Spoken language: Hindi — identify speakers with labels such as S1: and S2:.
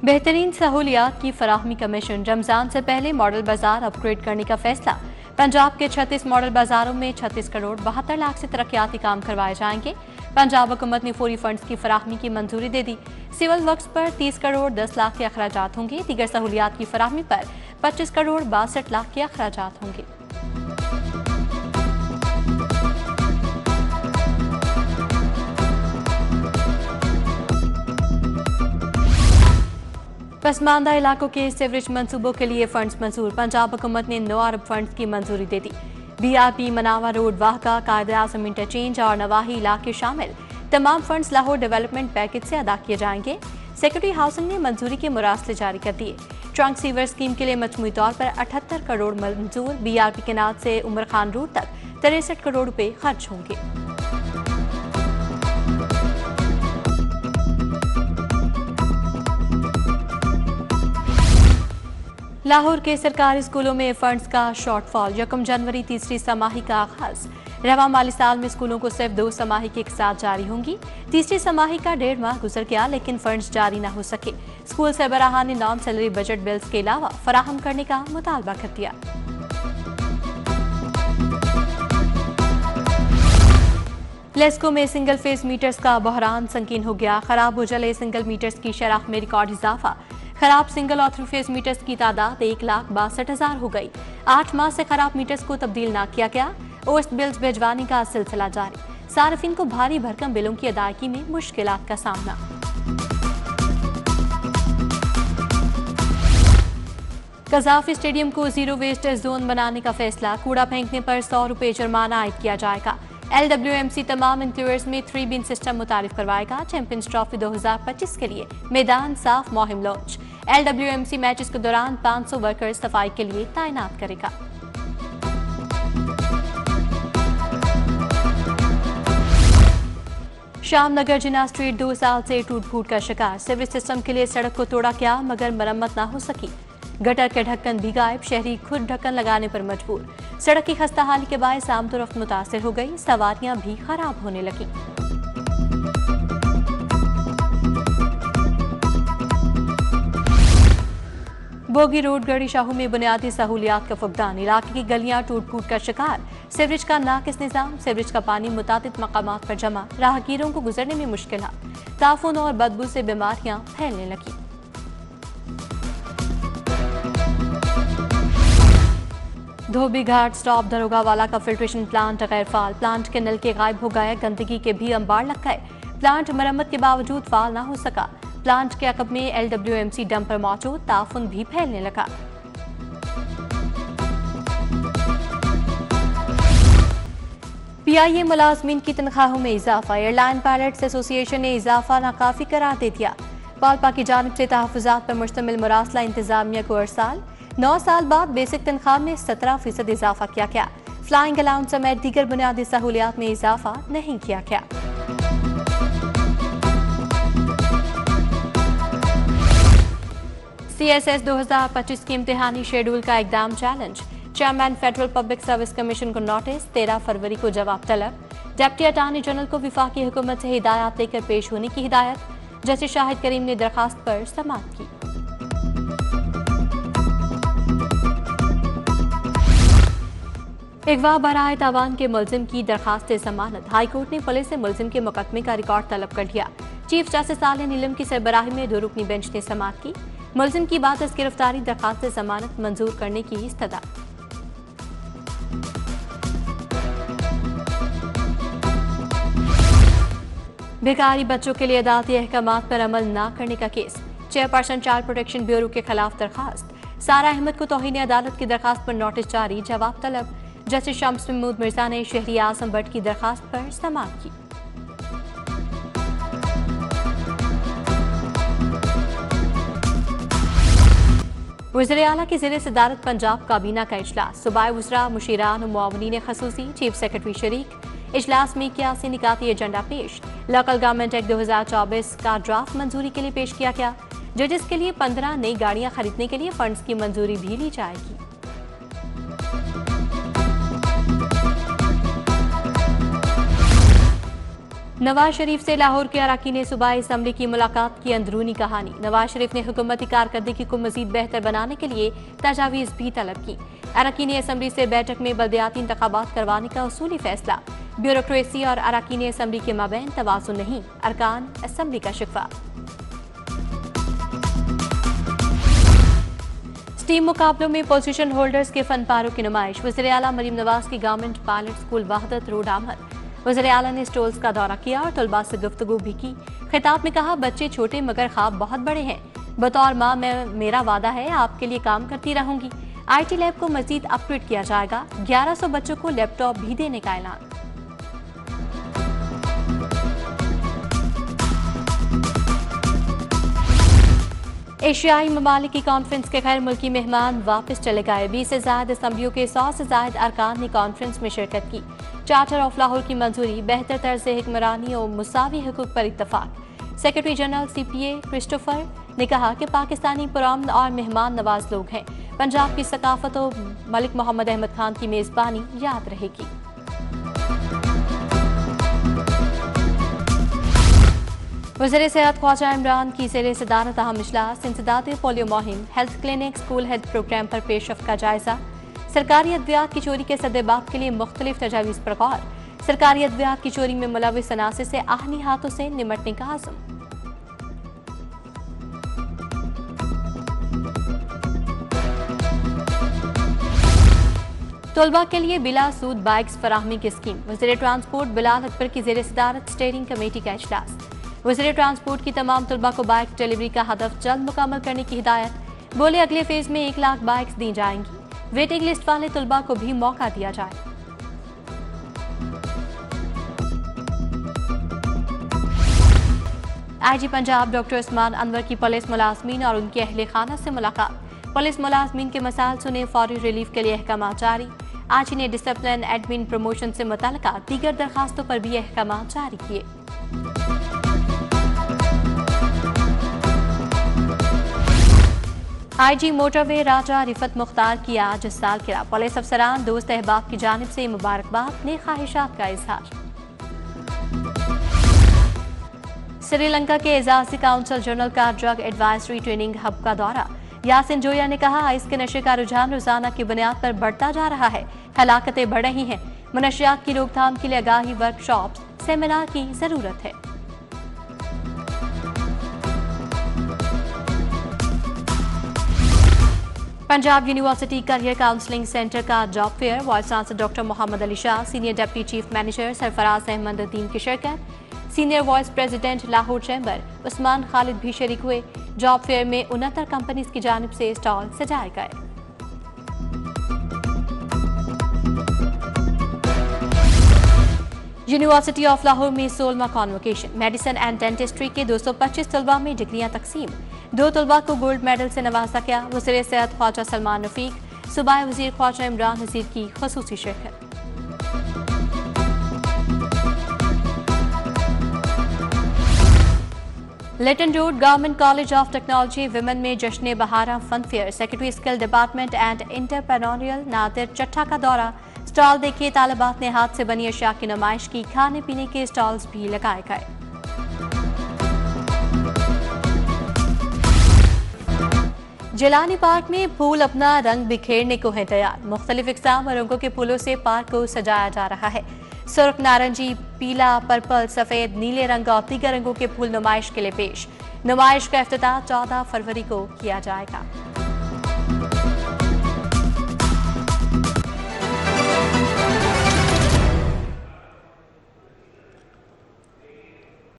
S1: बेहतरीन सहूलियात की फराहमी कमीशन। रमजान से पहले मॉडल बाजार अपग्रेड करने का फैसला। पंजाब के 36 मॉडल बाजारों में 36 करोड़ 72 लाख से तरक्याती काम करवाए जाएंगे। पंजाब हुकूमत ने फौरी फंड्स की फराहमी की मंजूरी दे दी। सिविल वर्क्स पर 30 करोड़ 10 लाख के अखराजात होंगे। दीगर सहूलियात की फराहमी पर 25 करोड़ 62 लाख के अखराजात होंगे। पसमानदा इलाकों के सीवरेज मंसूबों के लिए फंड्स मंजूर। पंजाब हुकूमत ने 9 अरब फंड्स की मंजूरी दे दी। BRP, मनावा रोड, वाहका, कायद-ए-आज़म इंटरचेंज और नवाही इलाके शामिल तमाम फंड्स लाहौर डेवलपमेंट पैकेज से अदा किए जाएंगे। सेक्रेटरी हाउसिंग ने मंजूरी के मुरासले जारी कर दिए। ट्रंक सीवर स्कीम के लिए मजमूई तौर पर 78 करोड़ मंजूर। BRP केनाल से उमर खान रोड तक 63 करोड़ रुपए खर्च होंगे। लाहौर के सरकारी स्कूलों में फंड्स का शॉर्टफॉल। 1 जनवरी तीसरी समाही का आगाज। रवा माली साल में स्कूलों को सिर्फ 2 समाही के साथ जारी होंगी। तीसरी समाही का 1.5 माह गुजर गया लेकिन फंड्स जारी न हो सके। स्कूल सरबराह ने नॉन सैलरी बजट बिल्स के अलावा फराहम करने का मुतालबा कर दिया। लेस्को में सिंगल फेज मीटर्स का बहरान संकीन हो गया। खराब हो जले सिंगल मीटर्स की शरह में रिकॉर्ड इजाफा। खराब सिंगल और 3 फेज मीटर्स की तादाद 1,62,000 हो गई। 8 माह से खराब मीटर्स को तब्दील न किया गया। ओएस्ट बिल्स भिजवाने का सिलसिला जारी। सार्फिन को भारी भरकम बिलों की अदायगी में मुश्किलात का सामना। कजाफी स्टेडियम को जीरो वेस्ट जोन बनाने का फैसला। कूड़ा फेंकने पर 100 रुपए जुर्माना आयद किया जाएगा। LWMC तमाम इंक्लूअर्स में 3 बिन सिस्टम मुतारिफ करवाएगा। चैंपियंस ट्रॉफी 2025 के लिए मैदान साफ मुहिम लॉन्च। LWMC मैचेस के दौरान 500 वर्कर्स सफाई के लिए तैनात करेगा। शामनगर जिना स्ट्रीट 2 साल से टूट फूट का शिकार। सीवरेज सिस्टम के लिए सड़क को तोड़ा गया मगर मरम्मत न हो सकी। गटर के ढक्कन भी गायब। शहरी खुद ढक्कन लगाने पर मजबूर। सड़क की खस्ताहाली के बायस आमतौर मुतासिर हो गई। सवारियां भी खराब होने लगी। बोगी रोड गढ़ी शाहू में बुनियादी सहूलियात का फुकदान। इलाके की गलियां टूट फूट का शिकार। सीवरेज का नाकिस निजाम। सीवरेज का पानी मुतादिद मकामात पर जमा। राहगीरों को गुजरने में मुश्किलात। ताफून और बदबू से बीमारियां फैलने लगी। धोबी घाट स्टॉप दरोगावाला का फिल्ट्रेशन प्लांट गैर फाल। प्लांट के नलके गायब हो गए। गंदगी के भी अंबार लग गए। प्लांट मरम्मत के बावजूद फाल न हो सका। प्लांट के अकब में LWMC डंपर मौजूद। ताफुन भी फैलने लगा। PIA मुलाजमीन की तनख्वाहों में इजाफा। एयरलाइन पायलट्स एसोसिएशन ने इजाफा नाकाफी करार दे दिया। पालपा की जानिब से तहफ़्फ़ुज़ात पर मुश्तमिल मुरासला इंतजामिया को अरसाल। 9 साल बाद बेसिक तनख्वाह में 17% इजाफा किया गया। फ्लाइंग अलाउंस समेत दीगर बुनियादी सहूलियात में इजाफा नहीं किया गया। CSS 2025 के इम्तिहानी शेड्यूल का इकदाम challenge. Chairman federal public service commission को नोटिस। 13 फरवरी को जवाब तलब। डिप्टी अटॉर्नी जनरल को विफाकी हुकूमत से हिदायत लेकर पेश होने की हिदायत। जस्टिस शाहिद करीम ने दरखास्त पर समाअत की। अगवा बराए तावान के मुलजिम की दरखास्त जमानत। हाईकोर्ट ने पुलिस से मुलजिम के मुकदमे का रिकॉर्ड तलब कर लिया। चीफ जस्टिस आलिया नीलम की सरबराही में 2 रुकनी बेंच ने समाअत की। मुलजिम की बादस गिरफ्तारी दरखास्त जमानत मंजूर करने की इस्तदा। बेकारी बच्चों के लिए अदालती अहकामात पर अमल न करने का case. Chairperson child protection bureau के खिलाफ दरखास्त। सारा अहमद को तौहीन अदालत की दरखास्त पर नोटिस जारी। जवाब तलब। जस्टिस शम्स महमूद मिर्जा ने शहरी आजम भट्ट की दरखास्त पर समाअत की। वज़ीर आला की ज़ेरे सदारत पंजाब काबीना का इजलास। सूबाई वज़रा, मुशीरान और मुआवनीन ख़ुसूसी, चीफ सेक्रेटरी शरीक। इजलास में 81 निकाती एजेंडा पेश। लोकल गवर्नमेंट एक्ट 2024 का ड्राफ्ट मंजूरी के लिए पेश किया गया। जजेस के लिए 15 नई गाड़ियां खरीदने के लिए फंड्स की मंजूरी भी ली जाएगी। नवाज शरीफ से लाहौर के अरकान सूबाई असम्बली की मुलाकात की अंदरूनी कहानी। नवाज शरीफ ने हुकूमती कारकर्दगी को मजीद बेहतर बनाने के लिए तजावीज़ भी तलब की। अरकान असम्बली से बैठक में बल्दियाती इंतखाबात करवाने का उसूली फैसला। ब्यूरोक्रेसी और अरकान असम्बली के माबैन तवाज़ुन नहीं, अरकान असम्बली का शिकवा। स्टीम मुकाबलों में पोजीशन होल्डर्स के फनपारों की नुमाइश। वज़ीर आला मरीम नवाज की गवर्नमेंट पायलट स्कूल वहदत रोड आमद। वज़ीर आला ने स्टॉल्स का दौरा किया और तलबा से गुफ्तगू भी की। खिताब में कहा, बच्चे छोटे मगर ख्वाब बहुत बड़े हैं। बतौर माँ मेरा वादा है आपके लिए काम करती रहूंगी। IT लैब को मजीद अपग्रेड किया जाएगा। 1100 बच्चों को लैपटॉप भी देने का ऐलान। एशियाई ममालिक की कॉन्फ्रेंस के गैर मुल्की मेहमान वापस चले गए। 20 से ज्यादा असम्बलियों के 100 से ज्यादा अरकान ने कॉन्फ्रेंस में शिरकत की। चार्टर ऑफ लाहौर की मंजूरी, बेहतर तर्ज हुक्मरानी और मुसावी हुकूक पर इत्तफाक। सेक्रेटरी जनरल CPA क्रिस्टोफर ने कहा कि पाकिस्तानी पुरअमन और मेहमान नवाज लोग हैं। पंजाब की सकाफत और मलिक मोहम्मद अहमद खान की मेजबानी याद रहेगी। वज़ीर सेहत ख्वाजा इमरान की ज़ेर सदारत अहम इजलास। इंसदादी पोलियो मुहिम, health clinic, school health programme पर पेशरफ्त का जायजा। सरकारी अद्वियात की चोरी के सद्देबाब के लिए मुख्तलिफ तजावीज़ पर गौर। सरकारी अद्वियात की चोरी में मुलविस अनासिर से आहनी हाथों से निमटने का आज़म। तलबा के लिए बिला सूद बाइक्स फराहमी की स्कीम। वज़ीर ट्रांसपोर्ट बिलाल अकबर की ज़ेर सदारत स्टीयरिंग कमेटी का इजलास। वज़ीर ट्रांसपोर्ट की तमाम तलबा को बाइक डिलीवरी का हदफ जल्द मुकम्मल करने की हिदायत। बोले, अगले फेज में 1 लाख बाइक्स दी जाएंगी। वेटिंग लिस्ट वाले तलबा को भी मौका दिया जाए। IG पंजाब डॉक्टर उस्मान अनवर की पुलिस मुलाजमीन और उनके अहले खाना से मुलाकात। पुलिस मुलाजमीन के मसाइल सुने, फौरी रिलीफ के लिए अहकाम जारी। IG ने डिसिप्लिन, एडमिन, प्रमोशन से मुतल्लिका दीगर दरखास्तों पर भी अहकाम जारी किए। IG मोटरवे राजा रिफत मुख्तार की आज सालगिरह। पुलिस अफसरान, दोस्त अहबाब की जानिब से मुबारकबाद ने ख्वाहिशात का इजहार। श्रीलंका के एजाजी काउंसिल जनरल का ड्रग एडवाइजरी ट्रेनिंग हब का दौरा। यासिन जोया ने कहा, आइस के नशे का रुझान रोजाना की बुनियाद पर बढ़ता जा रहा है। हलाकतें बढ़ रही हैं। मनशियात की रोकथाम के लिए आगाही वर्कशॉप्स, सेमिनार की जरूरत है। Punjab university career counselling centre का job fair. Vice chancellor doctor Mohammad Ali Shah, senior deputy chief manager Sarfaraz Ahmed Uddin की शिरकत। Senior vice president Lahore chamber Usman Khalid भी शरीक हुए। जॉब फेयर में 69 कंपनीज की जानिब से स्टॉल सजाए गए। यूनिवर्सिटी ऑफ लाहौर में 16वां कॉन्वोकेशन। मेडिसिन एंड डेंटिस्ट्री के 225 तलबा में डिग्रियां तकसीम। 2 तलबा को गोल्ड मेडल से नवाजा गया। वज़ीर सेहत ख्वाजा सलमान रफीक, सूबाई वज़ीर ख्वाजा इमरान नज़ीर की ख़ुसूसी शिरकत। Lytton road government college of technology women में जश्न बहारा fun fair. Secretary skill department and entrepreneurial Nadir Chattha का दौरा। स्टॉल देखे, तालिबात ने हाथ से बनी अशिया की नुमाइश की। खाने पीने के स्टॉल्स भी लगाए गए। जिलानी पार्क में फूल अपना रंग बिखेरने को है तैयार। मुख्तलिफ इक़साम और रंगों के फूलों से पार्क को सजाया जा रहा है। सुर्ख, नारंगी, पीला, पर्पल, सफेद, नीले रंग और दीगर रंगों के फूल नुमाइश के लिए पेश। नुमाइश का इफ्तिताह 14 फरवरी को किया जाएगा।